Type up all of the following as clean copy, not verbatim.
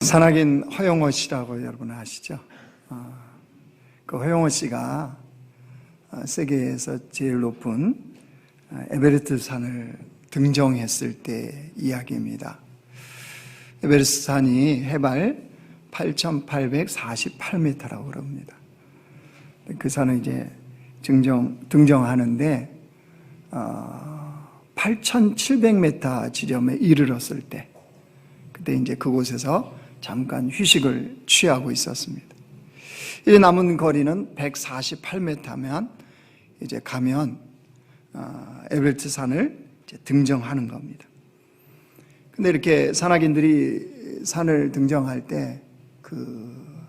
산악인 허영호 씨라고 여러분 아시죠? 그 허영호 씨가 세계에서 제일 높은 에베레스트 산을 등정했을 때 이야기입니다. 에베레스트 산이 해발 8,848m라고 그럽니다. 그 산을 이제 등정하는데 8,700m 지점에 이르렀을 때, 그때 이제 그곳에서 잠깐 휴식을 취하고 있었습니다. 이제 남은 거리는 148m면 이제 가면 에베레스트 산을 이제 등정하는 겁니다. 근데 이렇게 산악인들이 산을 등정할 때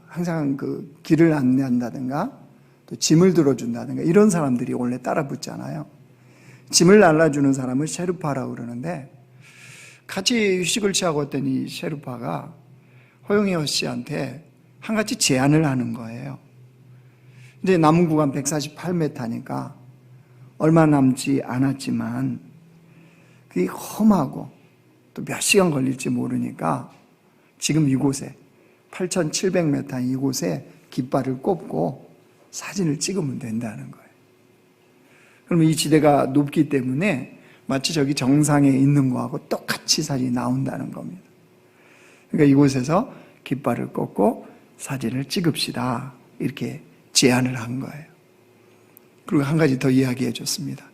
항상 그 길을 안내한다든가 또 짐을 들어준다든가 이런 사람들이 원래 따라 붙잖아요. 짐을 날라주는 사람을 셰르파라고 그러는데, 같이 휴식을 취하고 있던 이 셰르파가 허영호 씨한테 한 가지 제안을 하는 거예요. 이제 남은 구간 148m니까 얼마 남지 않았지만 그게 험하고 또 몇 시간 걸릴지 모르니까 지금 이곳에 8,700m 이곳에 깃발을 꼽고 사진을 찍으면 된다는 거예요. 그러면 이 지대가 높기 때문에 마치 저기 정상에 있는 거하고 똑같이 사진이 나온다는 겁니다. 그러니까 이곳에서 깃발을 꽂고 사진을 찍읍시다, 이렇게 제안을 한 거예요. 그리고 한 가지 더 이야기해 줬습니다.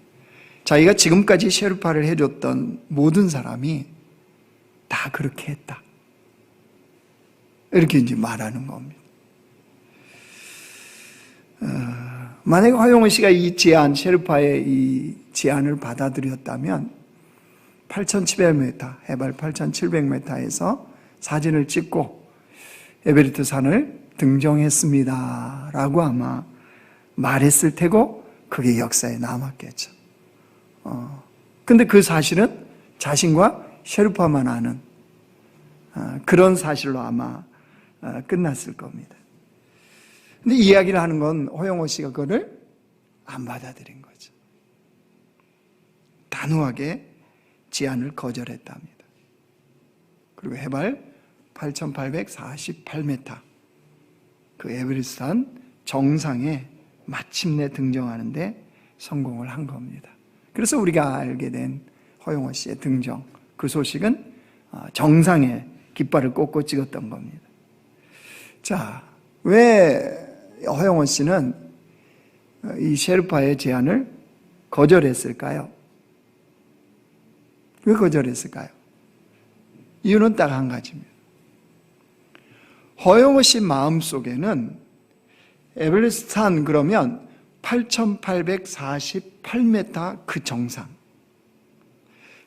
자기가 지금까지 셰르파를 해줬던 모든 사람이 다 그렇게 했다, 이렇게 이제 말하는 겁니다. 만약에 허영호 씨가 이 제안, 셰르파의 이 제안을 받아들였다면 8,700m, 해발 8,700m에서 사진을 찍고 에베레스트 산을 등정했습니다 라고 아마 말했을 테고, 그게 역사에 남았겠죠. 근데 그 사실은 자신과 셰르파만 아는 그런 사실로 아마 끝났을 겁니다. 근데 이야기를 하는 건 허영호 씨가 그거를 안 받아들인 거죠. 단호하게 제안을 거절했답니다. 그리고 해발 8,848m 그 에베레스트 산 정상에 마침내 등정하는데 성공을 한 겁니다. 그래서 우리가 알게 된 허영호 씨의 등정, 그 소식은 정상에 깃발을 꽂고 찍었던 겁니다. 자, 왜 허영호 씨는 이 셰르파의 제안을 거절했을까요? 왜 거절했을까요? 이유는 딱 한 가지입니다. 허영호 씨 마음속에는 에베레스트 산 그러면 8,848m 그 정상,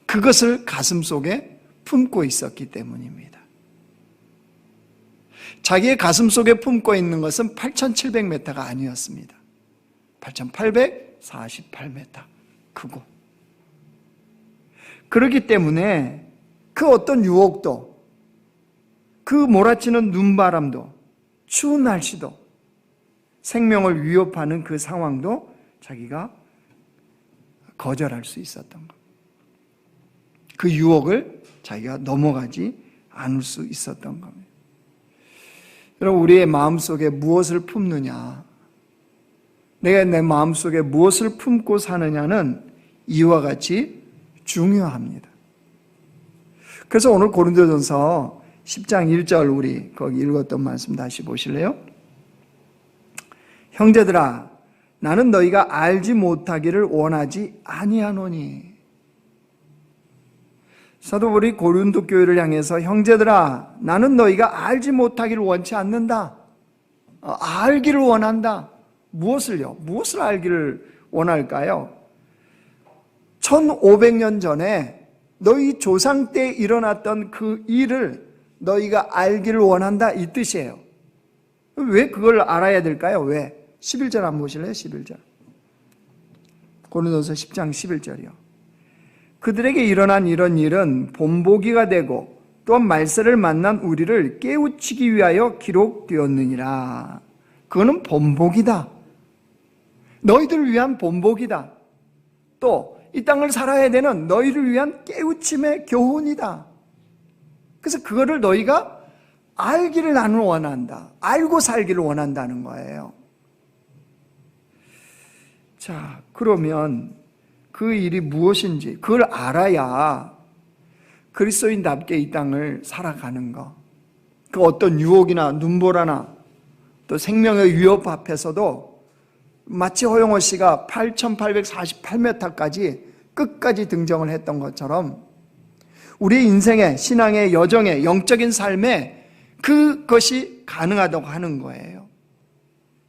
그것을 가슴속에 품고 있었기 때문입니다. 자기의 가슴속에 품고 있는 것은 8,700m가 아니었습니다. 8,848m 그곳. 그렇기 때문에 그 어떤 유혹도, 그 몰아치는 눈바람도, 추운 날씨도, 생명을 위협하는 그 상황도 자기가 거절할 수 있었던 것. 그 유혹을 자기가 넘어가지 않을 수 있었던 겁니다. 여러분, 우리의 마음속에 무엇을 품느냐, 내가 내 마음속에 무엇을 품고 사느냐는 이와 같이 중요합니다. 그래서 오늘 고린도전서 10장 1절 우리 거기 읽었던 말씀 다시 보실래요? 형제들아, 나는 너희가 알지 못하기를 원하지 아니하노니. 사도 바울이 고린도 교회를 향해서 형제들아, 나는 너희가 알지 못하기를 원치 않는다. 알기를 원한다. 무엇을요? 무엇을 알기를 원할까요? 1500년 전에 너희 조상 때 일어났던 그 일을 너희가 알기를 원한다, 이 뜻이에요. 왜 그걸 알아야 될까요? 왜? 11절 한번 보실래요? 11절. 고린도서 10장 11절이요. 그들에게 일어난 이런 일은 본보기가 되고 또한 말세를 만난 우리를 깨우치기 위하여 기록되었느니라. 그거는 본보기다. 너희들을 위한 본보기다. 또 이 땅을 살아야 되는 너희를 위한 깨우침의 교훈이다. 그래서 그거를 너희가 알기를 나는 원한다. 알고 살기를 원한다는 거예요. 자, 그러면 그 일이 무엇인지 그걸 알아야 그리스도인답게 이 땅을 살아가는 거. 그 어떤 유혹이나 눈보라나 또 생명의 위협 앞에서도 마치 허영호 씨가 8,848m까지 끝까지 등정을 했던 것처럼 우리 인생의 신앙의 여정의 영적인 삶에 그것이 가능하다고 하는 거예요.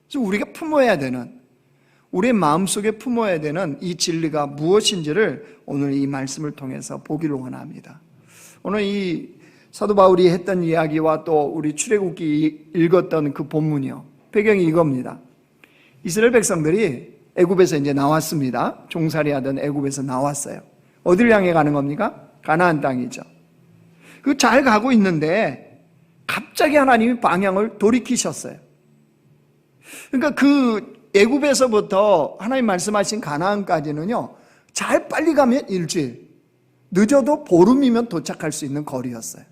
그래서 우리가 품어야 되는, 우리 마음속에 품어야 되는 이 진리가 무엇인지를 오늘 이 말씀을 통해서 보기를 원합니다. 오늘 이 사도 바울이 했던 이야기와 또 우리 출애굽기 읽었던 그 본문이요, 배경이 이겁니다. 이스라엘 백성들이 애굽에서 이제 나왔습니다. 종살이하던 애굽에서 나왔어요. 어디를 향해 가는 겁니까? 가나안 땅이죠. 그 잘 가고 있는데 갑자기 하나님이 방향을 돌이키셨어요. 그러니까 그 애굽에서부터 하나님 말씀하신 가나안까지는요, 잘 빨리 가면 일주일, 늦어도 보름이면 도착할 수 있는 거리였어요.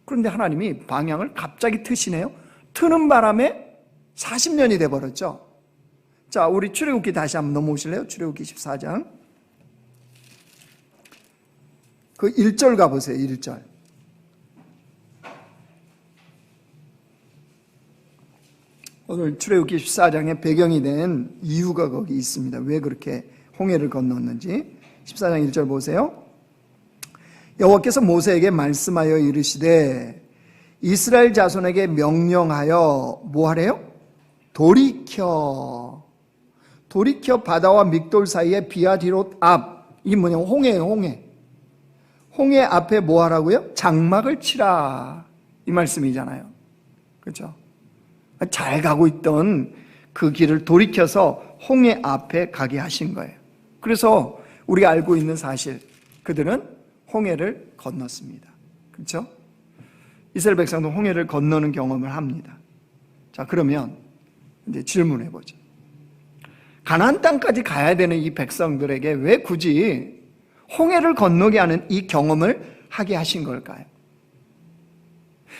그런데 하나님이 방향을 갑자기 트시네요. 트는 바람에 40년이 돼버렸죠. 자, 우리 출애굽기 다시 한번 넘어오실래요? 출애굽기 14장 그 1절 가보세요. 1절. 오늘 출애굽기 14장의 배경이 된 이유가 거기 있습니다. 왜 그렇게 홍해를 건넜는지. 14장 1절 보세요. 여호와께서 모세에게 말씀하여 이르시되 이스라엘 자손에게 명령하여 뭐 하래요? 돌이켜 바다와 믹돌 사이에 비아디롯 앞, 이게 뭐냐면 홍해예요. 홍해 앞에 뭐 하라고요? 장막을 치라, 이 말씀이잖아요. 그렇죠? 잘 가고 있던 그 길을 돌이켜서 홍해 앞에 가게 하신 거예요. 그래서 우리가 알고 있는 사실, 그들은 홍해를 건넜습니다. 그렇죠? 이스라엘 백성도 홍해를 건너는 경험을 합니다. 자, 그러면 이제 질문해 보죠. 가나안 땅까지 가야 되는 이 백성들에게 왜 굳이 홍해를 건너게 하는 이 경험을 하게 하신 걸까요?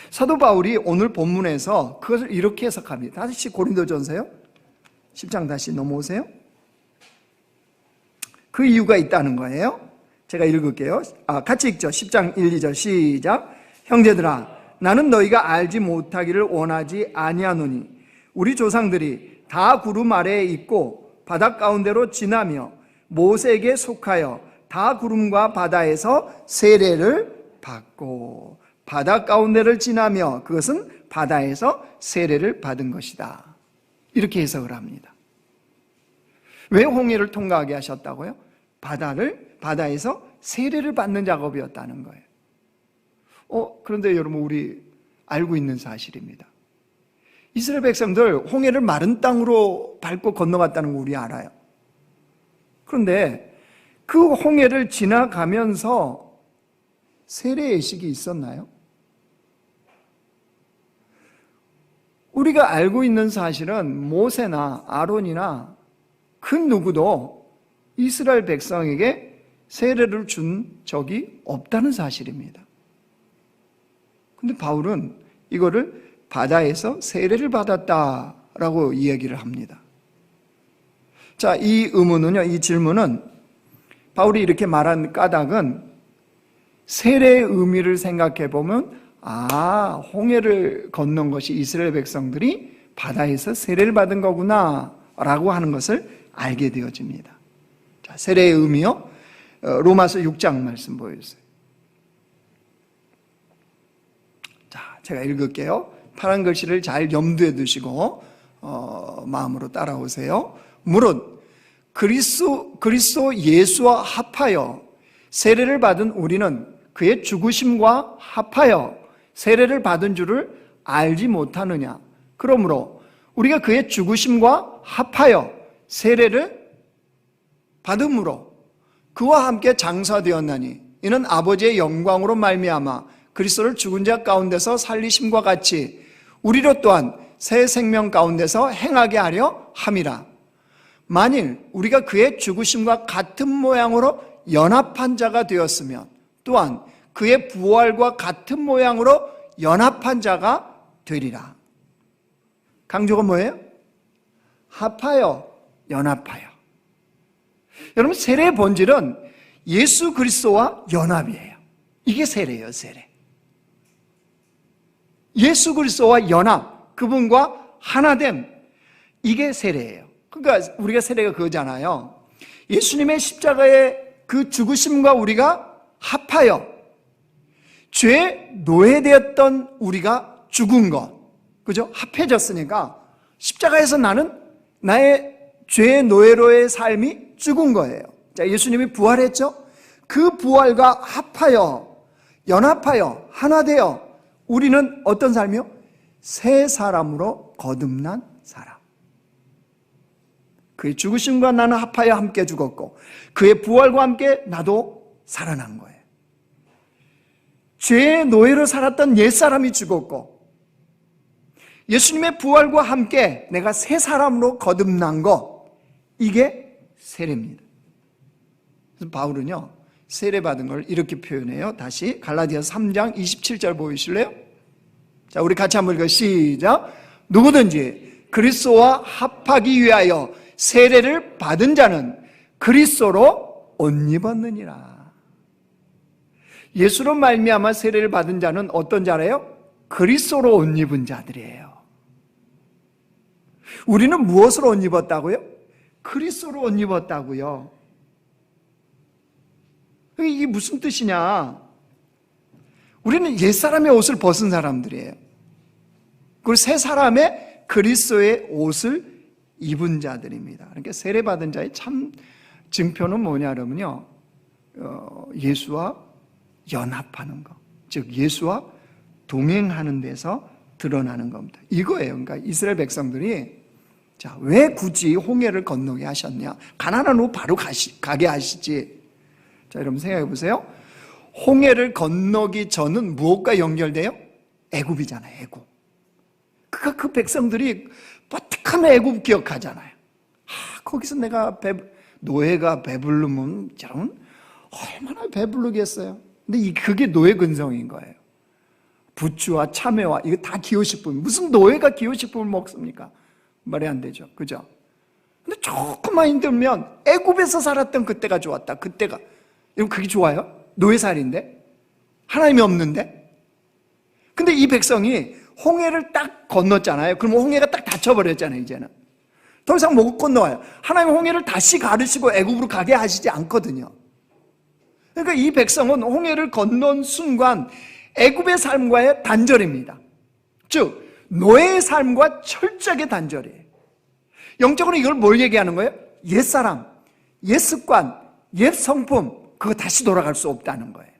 사도 바울이 오늘 본문에서 그것을 이렇게 해석합니다. 다시 고린도전서요, 10장 다시 넘어오세요. 그 이유가 있다는 거예요. 제가 읽을게요. 같이 읽죠. 10장 1, 2절 시작. 형제들아, 나는 너희가 알지 못하기를 원하지 아니하노니 우리 조상들이 다 구름 아래에 있고 바다 가운데로 지나며 모세에게 속하여 다 구름과 바다에서 세례를 받고 바다 가운데를 지나며 그것은 바다에서 세례를 받은 것이다. 이렇게 해석을 합니다. 왜 홍해를 통과하게 하셨다고요? 바다에서 세례를 받는 작업이었다는 거예요. 그런데 여러분, 우리 알고 있는 사실입니다. 이스라엘 백성들 홍해를 마른 땅으로 밟고 건너갔다는 거 우리 알아요. 그런데 그 홍해를 지나가면서 세례 예식이 있었나요? 우리가 알고 있는 사실은 모세나 아론이나 그 누구도 이스라엘 백성에게 세례를 준 적이 없다는 사실입니다. 근데 바울은 이거를 바다에서 세례를 받았다라고 이야기를 합니다. 자, 이 의문은요, 이 질문은 바울이 이렇게 말한 까닭은 세례의 의미를 생각해 보면 홍해를 건넌 것이 이스라엘 백성들이 바다에서 세례를 받은 거구나 라고 하는 것을 알게 되어집니다. 자, 세례의 의미요, 로마서 6장 말씀 보여주세요. 자, 제가 읽을게요. 파란 글씨를 잘 염두에 두시고 마음으로 따라오세요. 무릇 그리스도 예수와 합하여 세례를 받은 우리는 그의 죽으심과 합하여 세례를 받은 줄을 알지 못하느냐. 그러므로 우리가 그의 죽으심과 합하여 세례를 받음으로 그와 함께 장사되었나니 이는 아버지의 영광으로 말미암아 그리스도를 죽은 자 가운데서 살리심과 같이 우리로 또한 새 생명 가운데서 행하게 하려 함이라. 만일 우리가 그의 죽으심과 같은 모양으로 연합한 자가 되었으면 또한 그의 부활과 같은 모양으로 연합한 자가 되리라. 강조가 뭐예요? 합하여, 연합하여. 여러분, 세례의 본질은 예수 그리스도와 연합이에요. 이게 세례예요, 세례. 예수 그리스도와 연합, 그분과 하나됨, 이게 세례예요. 그러니까 우리가 세례가 그거잖아요. 예수님의 십자가의 그 죽으심과 우리가 합하여 죄 노예되었던 우리가 죽은 것, 그죠? 합해졌으니까 십자가에서 나는 나의 죄의 노예로의 삶이 죽은 거예요. 자, 예수님이 부활했죠? 그 부활과 합하여, 연합하여, 하나 되어 우리는 어떤 삶이요? 새 사람으로 거듭난 사람. 그의 죽으심과 나는 합하여 함께 죽었고 그의 부활과 함께 나도 살아난 거예요. 죄의 노예로 살았던 옛사람이 죽었고 예수님의 부활과 함께 내가 새 사람으로 거듭난 거, 이게 세례입니다. 그래서 바울은요, 세례받은 걸 이렇게 표현해요. 다시 갈라디아서 3장 27절 보이실래요? 자, 우리 같이 한번 읽어. 시작. 누구든지 그리스도와 합하기 위하여 세례를 받은 자는 그리스도로 옷 입었느니라. 예수로 말미암아 세례를 받은 자는 어떤 자래요? 그리스도로 옷 입은 자들이에요. 우리는 무엇으로 옷 입었다고요? 그리스도로 옷 입었다고요. 이게 무슨 뜻이냐? 우리는 옛사람의 옷을 벗은 사람들이에요. 그리고 새 사람의 그리스도의 옷을 입은 자들입니다. 그러니까 세례받은 자의 참 증표는 뭐냐 그러면요, 예수와 연합하는 것, 즉 예수와 동행하는 데서 드러나는 겁니다. 이거예요. 그러니까 이스라엘 백성들이 자, 왜 굳이 홍해를 건너게 하셨냐? 가나안 후 바로 가게 하시지. 자, 여러분 생각해 보세요. 홍해를 건너기 전은 무엇과 연결돼요? 애굽이잖아요, 애굽. 그 백성들이 뻗득하면 애굽 기억하잖아요. 거기서 내가 노예가 배부르면 여러분 얼마나 배부르겠어요. 근데 그게 노예 근성인 거예요. 부추와 참외와 이거 다 기호식품. 무슨 노예가 기호식품을 먹습니까? 말이 안 되죠, 그죠? 근데 조금만 힘들면 애굽에서 살았던 그때가 좋았다. 그때가, 여러분 그게 좋아요? 노예살인데? 하나님이 없는데? 근데 이 백성이 홍해를 딱 건넜잖아요. 그러면 홍해가 딱 닫혀버렸잖아요. 이제는 더 이상 못 건너와요. 하나님 홍해를 다시 가르시고 애굽으로 가게 하시지 않거든요. 그러니까 이 백성은 홍해를 건넌 순간 애굽의 삶과의 단절입니다. 즉 노예의 삶과 철저하게 단절이에요. 영적으로 이걸 뭘 얘기하는 거예요? 옛사람, 옛습관, 옛성품, 그거 다시 돌아갈 수 없다는 거예요.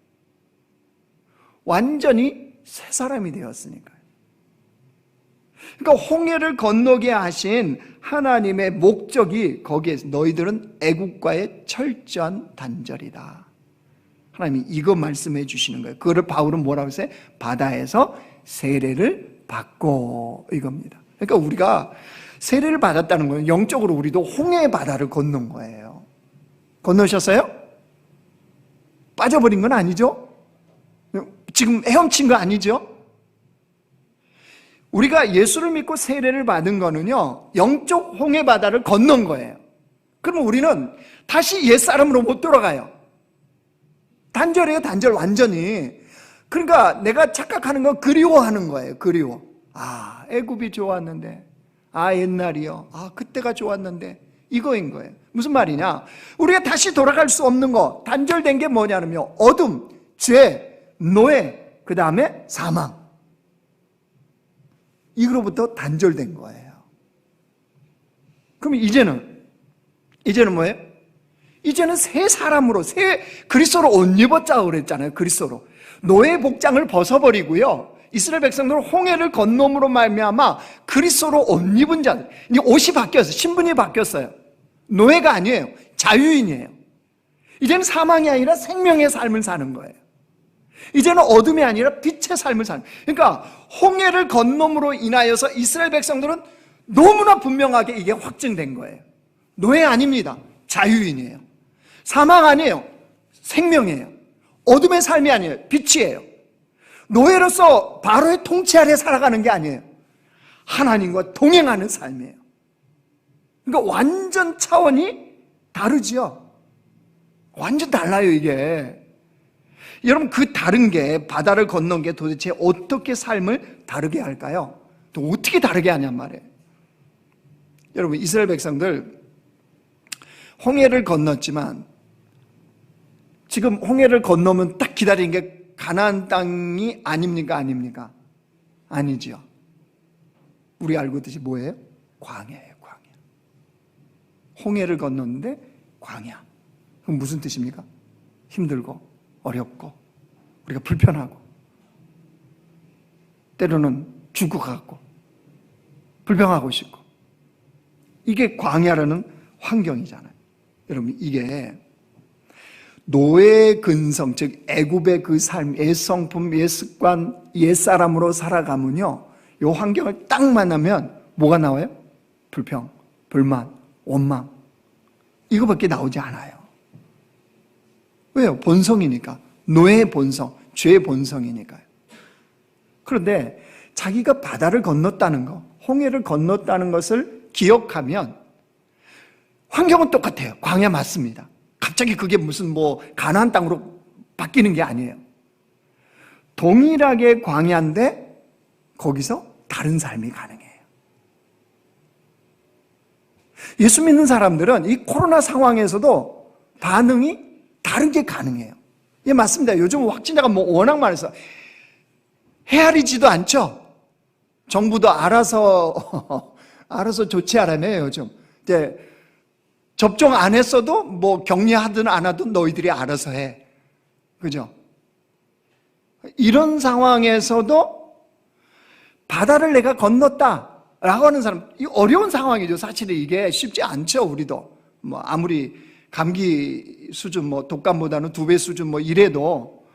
완전히 새 사람이 되었으니까요. 그러니까 홍해를 건너게 하신 하나님의 목적이 거기에서 너희들은 애국과의 철저한 단절이다. 하나님이 이거 말씀해 주시는 거예요. 그거를 바울은 뭐라고 했어요? 바다에서 세례를 받고, 이겁니다. 그러니까 우리가 세례를 받았다는 건 영적으로 우리도 홍해의 바다를 건넌 거예요. 건너셨어요? 빠져버린 건 아니죠? 지금 헤엄친 거 아니죠? 우리가 예수를 믿고 세례를 받은 거는요, 영적 홍해 바다를 건넌 거예요. 그러면 우리는 다시 옛사람으로 못 돌아가요. 단절이에요, 단절, 완전히. 그러니까 내가 착각하는 건 그리워하는 거예요, 그리워. 아, 애굽이 좋았는데, 아, 옛날이요, 아, 그때가 좋았는데, 이거인 거예요. 무슨 말이냐? 우리가 다시 돌아갈 수 없는 거, 단절된 게 뭐냐면요, 어둠, 죄, 노예, 그 다음에 사망. 이거로부터 단절된 거예요. 그럼 이제는 뭐예요? 이제는 새 사람으로, 새 그리스도로 옷 입었자고 그랬잖아요. 그리스도로. 노예 복장을 벗어버리고요, 이스라엘 백성들은 홍해를 건nom으로 말미암아 그리스도로 옷 입은 자들. 이제 옷이 바뀌었어요. 신분이 바뀌었어요. 노예가 아니에요. 자유인이에요. 이제는 사망이 아니라 생명의 삶을 사는 거예요. 이제는 어둠이 아니라 빛의 삶을 사는 거예요. 그러니까 홍해를 건nom으로 인하여서 이스라엘 백성들은 너무나 분명하게 이게 확증된 거예요. 노예 아닙니다. 자유인이에요. 사망 아니에요. 생명이에요. 어둠의 삶이 아니에요. 빛이에요. 노예로서 바로의 통치 아래 살아가는 게 아니에요. 하나님과 동행하는 삶이에요. 그러니까 완전 차원이 다르지요. 완전 달라요, 이게. 여러분, 그 다른 게, 바다를 건넌 게 도대체 어떻게 삶을 다르게 할까요? 또 어떻게 다르게 하냔 말이에요. 여러분, 이스라엘 백성들 홍해를 건넜지만 지금 홍해를 건너면 딱 기다리는 게 가나안 땅이 아닙니까? 아닙니까? 아니죠. 우리 알고 있듯이 뭐예요? 광야예요, 광야. 홍해를 건넜는데 광야. 그럼 무슨 뜻입니까? 힘들고 어렵고 우리가 불편하고 때로는 죽고 가고 불평하고 싶고, 이게 광야라는 환경이잖아요. 여러분, 이게 노예 근성, 즉 애굽의 그 삶, 옛성품, 옛습관, 옛사람으로 살아가면요, 이 환경을 딱 만나면 뭐가 나와요? 불평, 불만, 원망, 이거밖에 나오지 않아요. 왜요? 본성이니까. 노예의 본성, 죄의 본성이니까요. 그런데 자기가 바다를 건넜다는 거, 홍해를 건넜다는 것을 기억하면 환경은 똑같아요. 광야 맞습니다. 갑자기 그게 무슨 뭐 가나안 땅으로 바뀌는 게 아니에요. 동일하게 광야인데 거기서 다른 삶이 가능해요. 예수 믿는 사람들은 이 코로나 상황에서도 반응이 다른 게 가능해요. 예, 맞습니다. 요즘 확진자가 뭐 워낙 많아서 헤아리지도 않죠. 정부도 알아서 조치하라며요, 요즘. 이제 접종 안 했어도 뭐 격리하든 안 하든 너희들이 알아서 해. 그죠? 이런 상황에서도 바다를 내가 건넜다라고 하는 사람, 이 어려운 상황이죠. 사실은 이게 쉽지 않죠, 우리도. 뭐 아무리 감기 수준, 뭐 독감보다는 2배 수준 뭐 이래도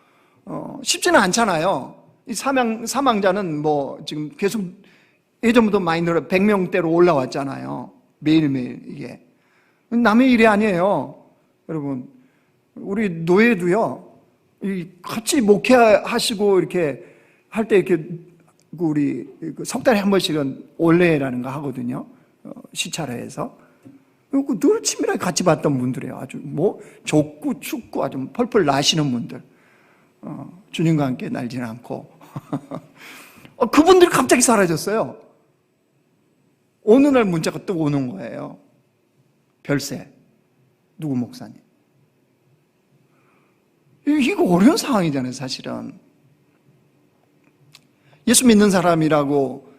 쉽지는 않잖아요. 이 사망자는 뭐 지금 계속 예전부터 많이 늘어 100명대로 올라왔잖아요. 매일매일 이게. 남의 일이 아니에요. 여러분, 우리 노예도요, 같이 목회하시고 이렇게 할 때 이렇게 우리 석 달에 한 번씩은 올레라는 거 하거든요. 시찰회에서. 늘 친밀하게 같이 봤던 분들이에요. 아주 뭐 좁고 춥고 아주 펄펄 나시는 분들. 주님과 함께 날지는 않고. 그분들이 갑자기 사라졌어요. 어느 날 문자가 또 오는 거예요. 별세, 누구 목사님. 이거 어려운 상황이잖아요, 사실은. 예수 믿는 사람이라고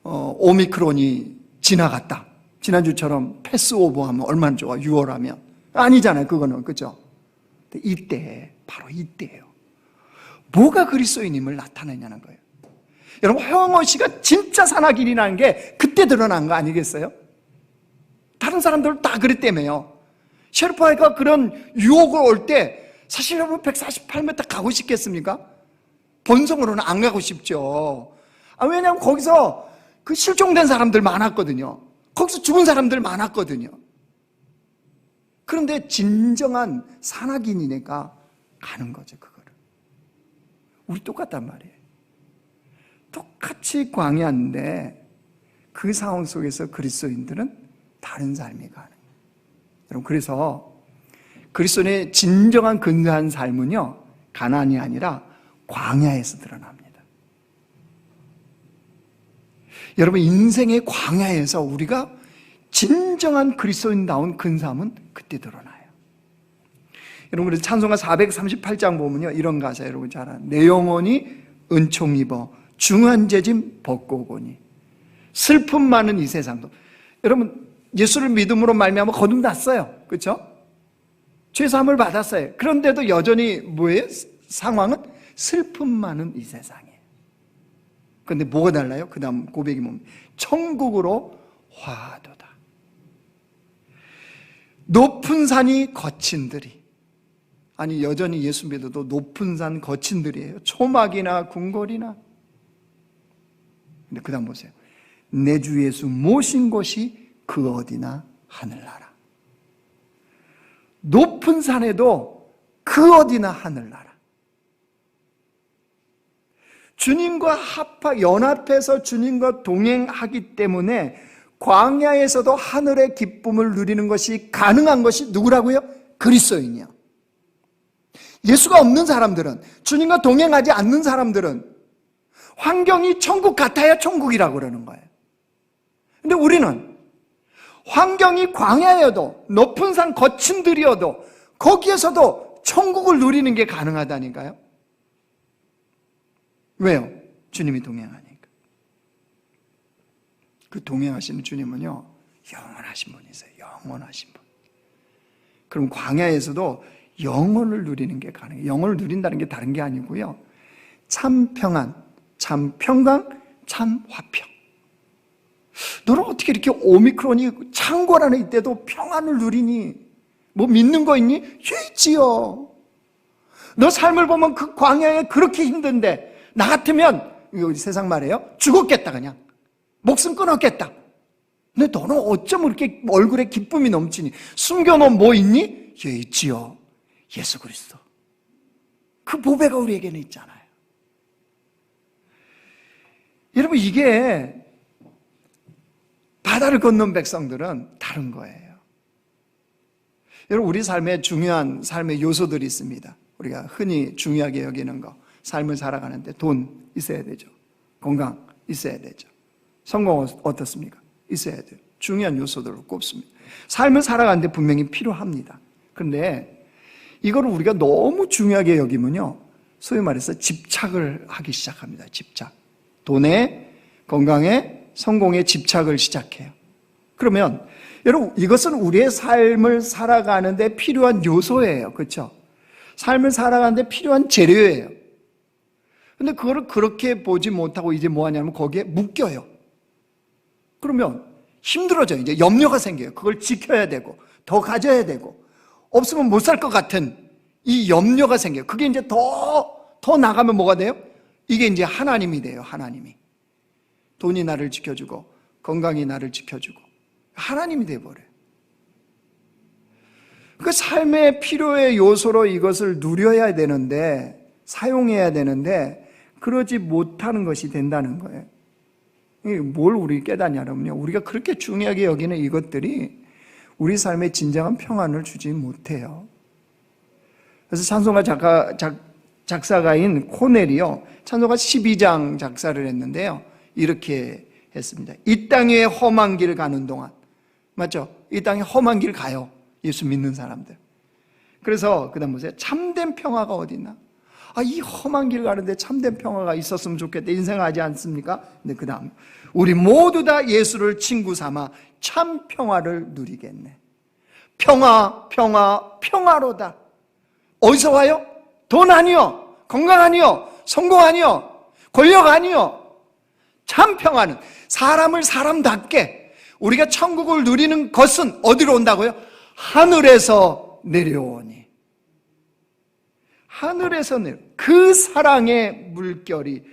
오미크론이 지나갔다. 지난주처럼 패스오버하면 얼마나 좋아, 6월하면. 아니잖아요, 그거는. 그죠? 이때, 바로 이때예요. 뭐가 그리스도인임을 나타내냐는 거예요. 여러분, 허영호 씨가 진짜 산악인이라는 게 그때 드러난 거 아니겠어요? 다른 사람들은 다 그랬다며요. 셰르파가 그런 유혹을 올 때 사실 여러분 148m 가고 싶겠습니까? 본성으로는 안 가고 싶죠. 왜냐하면 거기서 그 실종된 사람들 많았거든요. 거기서 죽은 사람들 많았거든요. 그런데 진정한 산악인이니까 가는 거죠, 그거를. 우리 똑같단 말이에요. 똑같이 광야인데 그 상황 속에서 그리스도인들은 다른 삶이 가능해요. 여러분, 그래서 그리스도인의 진정한 근사한 삶은요, 가나안이 아니라 광야에서 드러납니다. 여러분, 인생의 광야에서 우리가 진정한 그리스도인다운 근사함은 그때 드러나요. 여러분, 그래서 찬송가 438장 보면요, 이런 가사 여러분 잘 아는, 내 영혼이 은총 입어 중한 재짐 벗고 오거니 슬픔 많은 이 세상도. 여러분, 예수를 믿음으로 말미암아 거듭났어요. 그렇죠? 죄사함을 받았어요. 그런데도 여전히 뭐예요? 상황은 슬픔 많은 이 세상이에요. 그런데 뭐가 달라요? 그 다음 고백이 뭡니까? 천국으로 화도다. 높은 산이 거친들이, 아니 여전히 예수 믿어도 높은 산 거친들이에요. 초막이나 궁궐이나. 근데 그 다음 보세요. 내 주 예수 모신 곳이 그 어디나 하늘나라. 높은 산에도 그 어디나 하늘나라. 주님과 연합해서 주님과 동행하기 때문에 광야에서도 하늘의 기쁨을 누리는 것이 가능한 것이 누구라고요? 그리스도인이요. 예수가 없는 사람들은, 주님과 동행하지 않는 사람들은 환경이 천국 같아야 천국이라고 그러는 거예요. 근데 우리는 환경이 광야여도, 높은 산 거친 들이어도 거기에서도 천국을 누리는 게 가능하다니까요. 왜요? 주님이 동행하니까. 그 동행하시는 주님은요, 영원하신 분이세요. 영원하신 분. 그럼 광야에서도 영혼을 누리는 게 가능해요. 영혼을 누린다는 게 다른 게 아니고요, 참 평안, 참 평강, 참 화평. 너는 어떻게 이렇게 오미크론이 창궐하는 이때도 평안을 누리니? 뭐 믿는 거 있니? 있지요. 너 삶을 보면 그 광야에 그렇게 힘든데 나 같으면, 이거 세상 말이에요, 죽었겠다. 그냥 목숨 끊었겠다. 근데 너는 어쩜 그렇게 얼굴에 기쁨이 넘치니? 숨겨놓은 뭐 있니? 있지요. 예수 그리스도. 그 보배가 우리에게는 있잖아요. 여러분, 이게 바다를 건넌 백성들은 다른 거예요. 여러분, 우리 삶에 중요한 삶의 요소들이 있습니다. 우리가 흔히 중요하게 여기는 거, 삶을 살아가는데 돈 있어야 되죠. 건강 있어야 되죠. 성공 어떻습니까? 있어야 돼요. 중요한 요소들을 꼽습니다. 삶을 살아가는데 분명히 필요합니다. 그런데 이거를 우리가 너무 중요하게 여기면요, 소위 말해서 집착을 하기 시작합니다. 집착. 돈에, 건강에, 성공에 집착을 시작해요. 그러면 여러분, 이것은 우리의 삶을 살아가는데 필요한 요소예요. 그렇죠? 삶을 살아가는데 필요한 재료예요. 근데 그거를 그렇게 보지 못하고 이제 뭐 하냐면 거기에 묶여요. 그러면 힘들어져요. 이제 염려가 생겨요. 그걸 지켜야 되고 더 가져야 되고 없으면 못 살 것 같은 이 염려가 생겨요. 그게 이제 더 나가면 뭐가 돼요? 이게 이제 하나님이 돼요. 하나님이. 돈이 나를 지켜주고 건강이 나를 지켜주고 하나님이 돼버려요. 그 삶의 필요의 요소로 이것을 누려야 되는데, 사용해야 되는데 그러지 못하는 것이 된다는 거예요. 뭘 우리 깨닫냐면요, 우리가 그렇게 중요하게 여기는 이것들이 우리 삶에 진정한 평안을 주지 못해요. 그래서 찬송가 작사가인 코넬이요, 찬송가 12장 작사를 했는데요, 이렇게 했습니다. 이 땅 위에 험한 길 가는 동안, 맞죠? 이 땅에 험한 길 가요, 예수 믿는 사람들. 그래서 그 다음 보세요. 참된 평화가 어디 있나? 이 험한 길 가는데 참된 평화가 있었으면 좋겠다, 이런 생각하지 않습니까? 근데 그 다음, 우리 모두 다 예수를 친구 삼아 참 평화를 누리겠네. 평화, 평화, 평화로다. 어디서 와요? 돈 아니요, 건강 아니요, 성공 아니요, 권력 아니요. 참 평화는 사람을 사람답게 우리가 천국을 누리는 것은 어디로 온다고요? 하늘에서 내려오니. 하늘에서 내려, 그 사랑의 물결이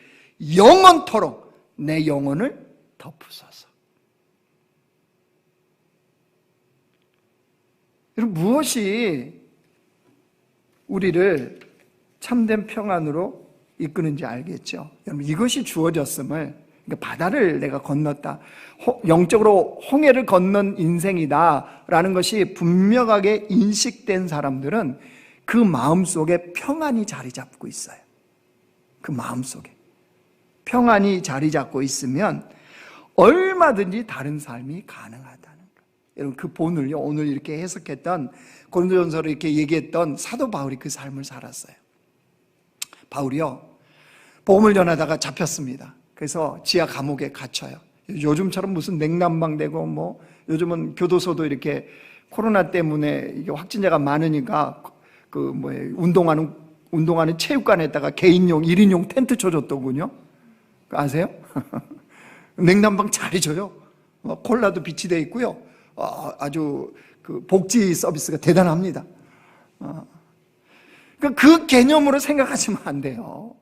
영원토록 내 영혼을 덮으소서. 여러분, 무엇이 우리를 참된 평안으로 이끄는지 알겠죠? 여러분, 이것이 주어졌음을, 그러니까 바다를 내가 건넜다, 영적으로 홍해를 건넌 인생이다라는 것이 분명하게 인식된 사람들은 그 마음속에 평안이 자리 잡고 있어요. 그 마음속에 평안이 자리 잡고 있으면 얼마든지 다른 삶이 가능하다는 거예요. 여러분, 그 본을요, 오늘 이렇게 해석했던, 고린도전서를 이렇게 얘기했던 사도 바울이 그 삶을 살았어요. 바울이요, 복음을 전하다가 잡혔습니다. 그래서 지하 감옥에 갇혀요. 요즘처럼 무슨 냉난방되고, 뭐 요즘은 교도소도 이렇게 코로나 때문에 이게 확진자가 많으니까 운동하는 체육관에다가 개인용 1인용 텐트 쳐줬더군요. 아세요? 냉난방 잘 해줘요. 콜라도 비치되어 있고요. 아주 그 복지 서비스가 대단합니다. 그 개념으로 생각하시면 안 돼요.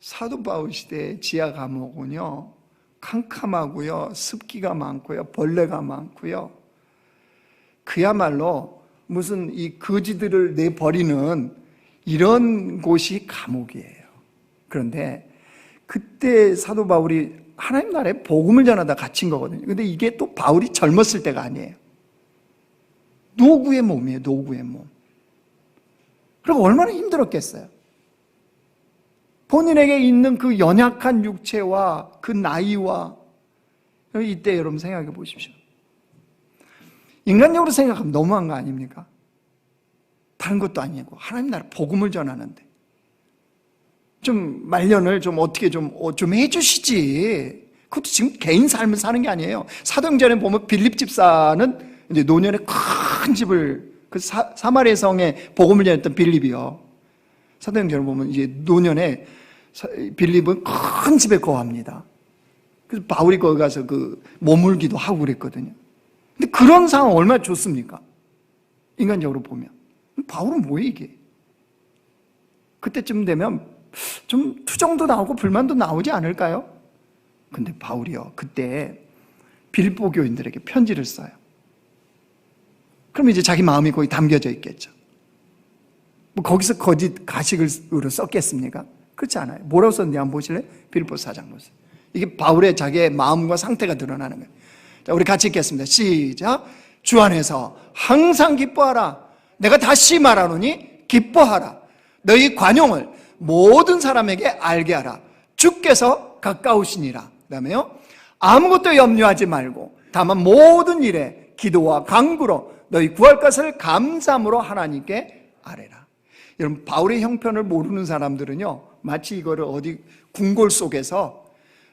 사도 바울 시대의 지하 감옥은요, 캄캄하고요, 습기가 많고요, 벌레가 많고요, 그야말로 무슨 이 거지들을 내버리는 이런 곳이 감옥이에요. 그런데 그때 사도 바울이 하나님 나라에 복음을 전하다 갇힌 거거든요. 근데 이게 또 바울이 젊었을 때가 아니에요. 노구의 몸이에요. 노구의 몸. 그리고 얼마나 힘들었겠어요. 본인에게 있는 그 연약한 육체와 그 나이와, 이때 여러분 생각해 보십시오. 인간적으로 생각하면 너무한 거 아닙니까? 다른 것도 아니고 하나님 나라 복음을 전하는데 좀 말년을 좀 어떻게 좀 해주시지. 그것도 지금 개인 삶을 사는 게 아니에요. 사도행전에 보면 빌립 집사는 이제 노년에 큰 집을, 그 사마리아 성에 복음을 전했던 빌립이요. 사도행전을 보면 이제 노년에 빌립은 큰 집에 거합니다. 그래서 바울이 거기 가서 그 머물기도 하고 그랬거든요. 근데 그런 상황 얼마나 좋습니까? 인간적으로 보면. 바울은 뭐예요, 이게? 그때쯤 되면 좀 투정도 나오고 불만도 나오지 않을까요? 근데 바울이요, 그때 빌립보 교인들에게 편지를 써요. 그럼 이제 자기 마음이 거기 담겨져 있겠죠. 뭐 거기서 거짓 가식으로 썼겠습니까? 그렇지 않아요. 뭐라고 썼는지 한번 보실래요? 빌립보 4장 보세요. 이게 바울의 자기의 마음과 상태가 드러나는 거예요. 자, 우리 같이 읽겠습니다. 시작. 주 안에서 항상 기뻐하라. 내가 다시 말하노니 기뻐하라. 너희 관용을 모든 사람에게 알게 하라. 주께서 가까우시니라. 그 다음에요, 아무것도 염려하지 말고 다만 모든 일에 기도와 간구로 너희 구할 것을 감사함으로 하나님께 아뢰라. 여러분, 바울의 형편을 모르는 사람들은요, 마치 이거를 어디 궁궐 속에서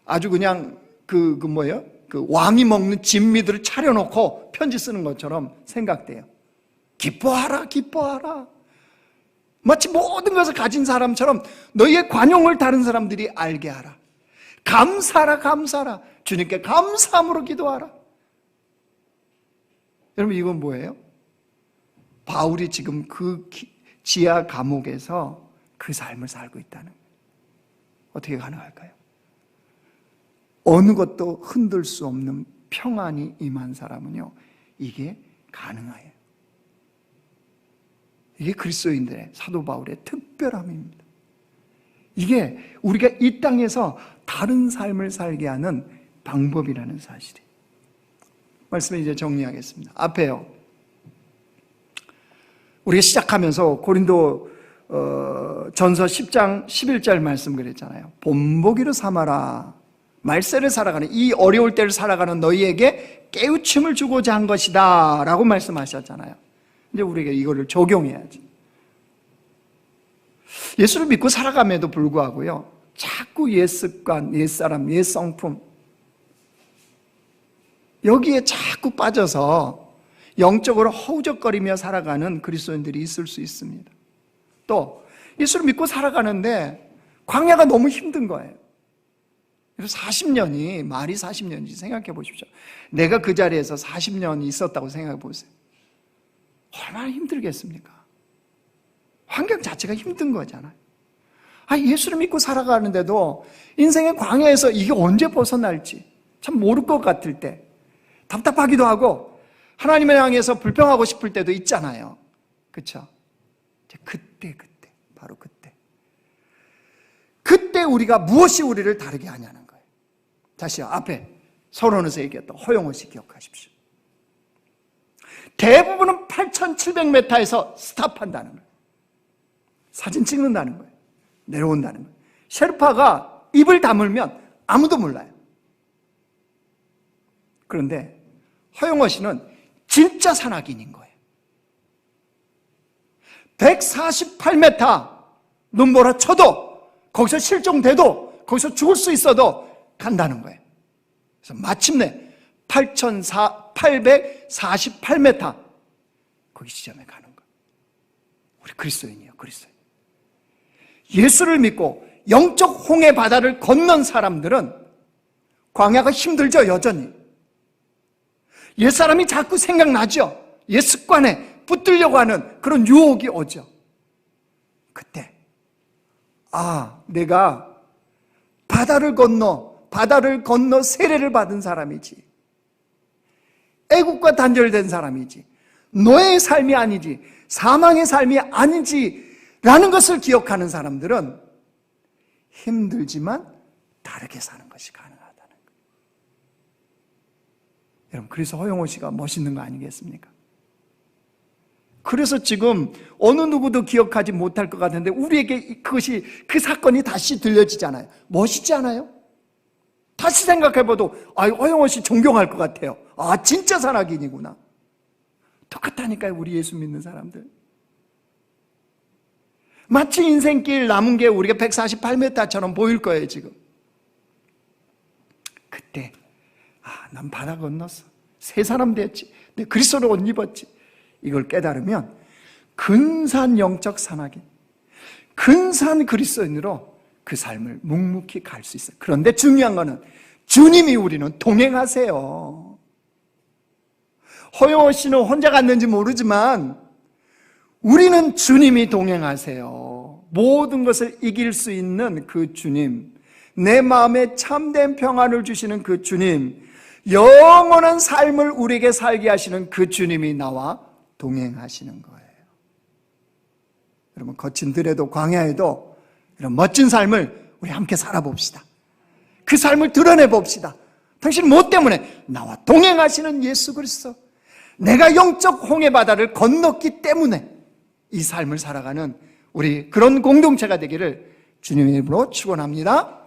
아주 그냥 그 왕이 먹는 진미들을 차려놓고 편지 쓰는 것처럼 생각돼요. 기뻐하라, 기뻐하라. 마치 모든 것을 가진 사람처럼 너희의 관용을 다른 사람들이 알게 하라. 감사하라, 감사하라. 주님께 감사함으로 기도하라. 여러분, 이건 뭐예요? 바울이 지금 그 지하 감옥에서 그 삶을 살고 있다는 거예요. 어떻게 가능할까요? 어느 것도 흔들 수 없는 평안이 임한 사람은요, 이게 가능해요. 이게 그리스도인들의, 사도 바울의 특별함입니다. 이게 우리가 이 땅에서 다른 삶을 살게 하는 방법이라는 사실이에요. 말씀을 이제 정리하겠습니다. 앞에요, 우리가 시작하면서 고린도 전서 10장 11절 말씀 그랬잖아요. 본보기로 삼아라. 말세를 살아가는, 이 어려울 때를 살아가는 너희에게 깨우침을 주고자 한 것이다 라고 말씀하셨잖아요. 이제 우리가 이거를 적용해야지. 예수를 믿고 살아감에도 불구하고요, 자꾸 옛 습관, 옛 사람, 옛 성품, 여기에 자꾸 빠져서 영적으로 허우적거리며 살아가는 그리스도인들이 있을 수 있습니다. 또 예수를 믿고 살아가는데 광야가 너무 힘든 거예요. 그래서 40년이, 말이 40년인지 생각해 보십시오. 내가 그 자리에서 40년이 있었다고 생각해 보세요. 얼마나 힘들겠습니까? 환경 자체가 힘든 거잖아요. 예수를 믿고 살아가는데도 인생의 광야에서 이게 언제 벗어날지 참 모를 것 같을 때, 답답하기도 하고 하나님을 향해서 불평하고 싶을 때도 있잖아요. 그렇죠? 그때 바로 그때 우리가 무엇이 우리를 다르게 하냐는 거예요. 다시요, 앞에 서론에서 얘기했던 허영호씨 기억하십시오. 대부분은 8,700m에서 스탑한다는 거예요. 사진 찍는다는 거예요. 내려온다는 거예요. 셰르파가 입을 다물면 아무도 몰라요. 그런데 허영호 씨는 진짜 산악인인 거예요. 148m 눈보라 쳐도, 거기서 실종돼도, 거기서 죽을 수 있어도 간다는 거예요. 그래서 마침내 848m 거기 지점에 가는 거예요. 우리 그리스도인이에요, 그리스도인. 예수를 믿고 영적 홍해 바다를 건넌 사람들은 광야가 힘들죠, 여전히. 옛사람이 자꾸 생각나죠. 옛 습관에 붙들려고 하는 그런 유혹이 오죠. 그때 내가 바다를 건너 세례를 받은 사람이지, 애국과 단절된 사람이지, 노예의 삶이 아니지, 사망의 삶이 아니지 라는 것을 기억하는 사람들은 힘들지만 다르게 사는 것이 가능하다는 거예요. 여러분, 그래서 허영호 씨가 멋있는 거 아니겠습니까? 그래서 지금 어느 누구도 기억하지 못할 것 같은데 우리에게 그것이, 그 사건이 다시 들려지잖아요. 멋있지 않아요? 다시 생각해봐도 허영호 씨 존경할 것 같아요. 진짜 산악인이구나. 똑같다니까요, 우리 예수 믿는 사람들. 마치 인생길 남은 게 우리가 148m처럼 보일 거예요, 지금. 그때 난 바다 건넜어. 새 사람 됐지. 내 그리스도로 옷 입었지. 이걸 깨달으면 근사한 영적 산악인, 근사한 그리스도인으로 그 삶을 묵묵히 갈 수 있어요. 그런데 중요한 거는 주님이 우리는 동행하세요. 허영호 씨는 혼자 갔는지 모르지만 우리는 주님이 동행하세요. 모든 것을 이길 수 있는 그 주님, 내 마음에 참된 평안을 주시는 그 주님, 영원한 삶을 우리에게 살게 하시는 그 주님이 나와 동행하시는 거예요. 여러분, 거친 들에도 광야에도 이런 멋진 삶을 우리 함께 살아봅시다. 그 삶을 드러내 봅시다. 당신 뭐 때문에? 나와 동행하시는 예수 그리스도, 내가 영적 홍해 바다를 건넜기 때문에 이 삶을 살아가는 우리 그런 공동체가 되기를 주님의 이름으로 축원합니다.